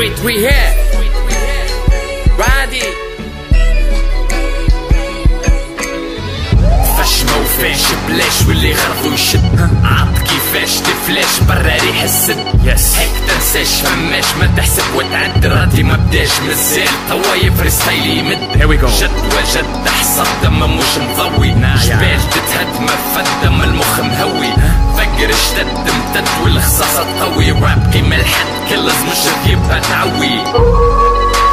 Street rehab رادي فاش ما وفاش بلاش واللي غرضو يشد عط كيفاش تفلاش برا ريح السد هيك تنساش فماش ما تحسب وتعد راتي ما بداش مازال طوايا فريستايل يمد جد وجد حصد دم مش مضوي جبال تتهد ما فدم المخ مهوي فكر اشتد امتد والخصاصة تقوي راب قيمة الحد كل مش يبقى تعوي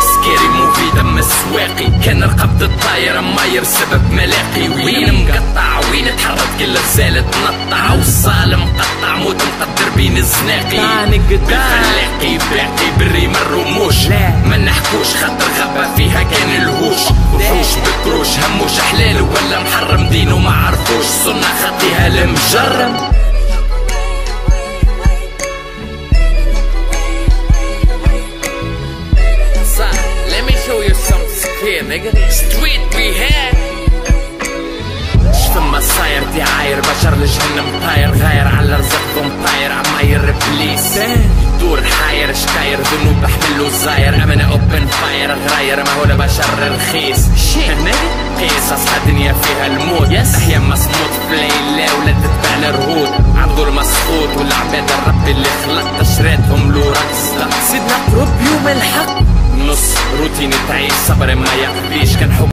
سكيري موفي دم السواقي كان رقبة الطايرة ماير سبب ملاقي وين مقطع وين تحرك كل رسالة تنطع والصالة مقطع موت مقدر بين الزناقي بالفلاقي باقي بالريم الرموش ما نحكوش خاطر غابة فيها كان الهوش وحوش بكروش هموش حلال ولا محرم دينه ما عرفوش صنع خطيها المجرم nigga street rehab شفما صاير دعاير بشر لجهنم طاير غاير على رزقهم طاير عماير بليس دور حاير شكاير ذنوب بحملو زاير امانة اوبن فاير غراير ما هو بشر رخيص قصص الدنيا فيها الموت تحيا مصموت في ليلة ولا تتبع الرهود عبدو المسخوط والعباد الرب اللي خلق تشريتهم له رقص سيدنا قرب يوم الحق نص روتين تعيش صبر ما يقضيش كان حب